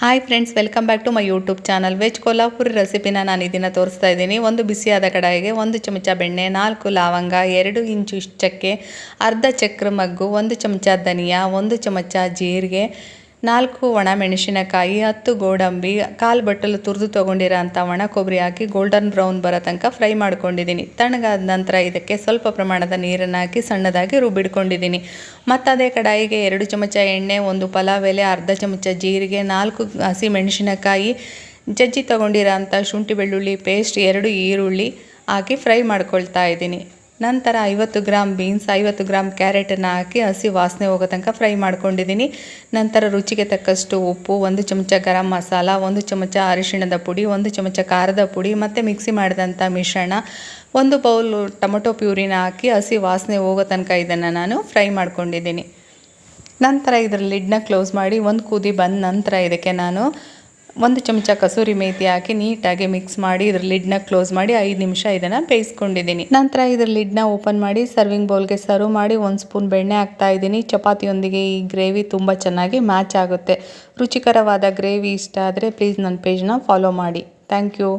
Hi friends, welcome back to my YouTube channel. Veg Kolhapuri ರೆಸಿಪಿನ ನಾನು ಇದನ್ನು ತೋರಿಸ್ತಾ ಇದ್ದೀನಿ. ಒಂದು ಬಿಸಿಯಾದ ಕಡಾಯಿಗೆ 1 ಚಮಚ ಬೆಣ್ಣೆ, 4 ಲವಂಗ, 2 ಇಂಚು ಚಕ್ಕೆ, ಅರ್ಧ ಚಕ್ರ ಮಗ್ಗು, 1 ಚಮಚ ಧನಿಯಾ, 1 ಚಮಚ ಜೀರಿಗೆ, 4 ಒಣ ಮೆಣಸಿನಕಾಯಿ, 10 ಗೋಡಂಬಿ, 1/4 ಬಟ್ಟಲು ತುರಿದು ತೊಗೊಂಡಿರೋ ಅಂಥ ಒಣ ಕೊಬ್ಬರಿ ಹಾಕಿ ಗೋಲ್ಡನ್ ಬ್ರೌನ್ ಬರೋ ತನಕ ಫ್ರೈ ಮಾಡ್ಕೊಂಡಿದ್ದೀನಿ. ತಣ್ಣಗಾದ ನಂತರ ಇದಕ್ಕೆ ಸ್ವಲ್ಪ ಪ್ರಮಾಣದ ನೀರನ್ನು ಹಾಕಿ ಸಣ್ಣದಾಗಿ ರುಬ್ಬಿಡ್ಕೊಂಡಿದ್ದೀನಿ. ಮತ್ತು ಅದೇ ಕಡಾಯಿಗೆ 2 ಚಮಚ ಎಣ್ಣೆ, 1 ಪಲಾವ್ ಎಲೆ, ಅರ್ಧ ಚಮಚ ಜೀರಿಗೆ, 4 ಹಸಿ ಮೆಣಸಿನಕಾಯಿ, ಜಜ್ಜಿ ತೊಗೊಂಡಿರೋ ಅಂಥ ಶುಂಠಿ ಬೆಳ್ಳುಳ್ಳಿ ಪೇಸ್ಟ್, 2 ಈರುಳ್ಳಿ ಹಾಕಿ ಫ್ರೈ ಮಾಡ್ಕೊಳ್ತಾ ಇದ್ದೀನಿ. ನಂತರ 50 ಗ್ರಾಮ್ ಬೀನ್ಸ್, 50 ಗ್ರಾಮ್ ಕ್ಯಾರೆಟನ್ನು ಹಾಕಿ ಹಸಿ ವಾಸನೆ ಹೋಗೋ ತನಕ ಫ್ರೈ ಮಾಡ್ಕೊಂಡಿದ್ದೀನಿ. ನಂತರ ರುಚಿಗೆ ತಕ್ಕಷ್ಟು ಉಪ್ಪು, 1 ಚಮಚ ಗರಂ ಮಸಾಲ, 1 ಚಮಚ ಅರಿಶಿಣದ ಪುಡಿ, 1 ಚಮಚ ಖಾರದ ಪುಡಿ ಮತ್ತು ಮಿಕ್ಸಿ ಮಾಡಿದಂಥ ಮಿಶ್ರಣ, 1 ಬೌಲ್ ಟೊಮೊಟೊ ಪ್ಯೂರಿನ ಹಾಕಿ ಹಸಿ ವಾಸನೆ ಹೋಗೋ ತನಕ ಇದನ್ನು ನಾನು ಫ್ರೈ ಮಾಡ್ಕೊಂಡಿದ್ದೀನಿ. ನಂತರ ಇದರ ಲಿಡ್ನ ಕ್ಲೋಸ್ ಮಾಡಿ ಒಂದು ಕುದಿ ಬಂದ ನಂತರ ಇದಕ್ಕೆ ನಾನು 1 ಚಮಚ ಕಸೂರಿ ಮೇಥಿ ಹಾಕಿ ನೀಟಾಗಿ ಮಿಕ್ಸ್ ಮಾಡಿ ಇದರ ಲಿಡ್ನ ಕ್ಲೋಸ್ ಮಾಡಿ 5 ನಿಮಿಷ ಇದನ್ನು ಬೇಯಿಸ್ಕೊಂಡಿದ್ದೀನಿ. ನಂತರ ಇದರ ಲಿಡ್ನ ಓಪನ್ ಮಾಡಿ ಸರ್ವಿಂಗ್ ಬೌಲ್ಗೆ ಸರ್ವ್ ಮಾಡಿ 1 ಸ್ಪೂನ್ ಬೆಣ್ಣೆ ಹಾಕ್ತಾ ಇದ್ದೀನಿ. ಚಪಾತಿಯೊಂದಿಗೆ ಈ ಗ್ರೇವಿ ತುಂಬ ಚೆನ್ನಾಗಿ ಮ್ಯಾಚ್ ಆಗುತ್ತೆ. ರುಚಿಕರವಾದ ಗ್ರೇವಿ ಇಷ್ಟ ಆದರೆ ಪ್ಲೀಸ್ ನನ್ನ ಪೇಜ್ನ ಫಾಲೋ ಮಾಡಿ. Thank you.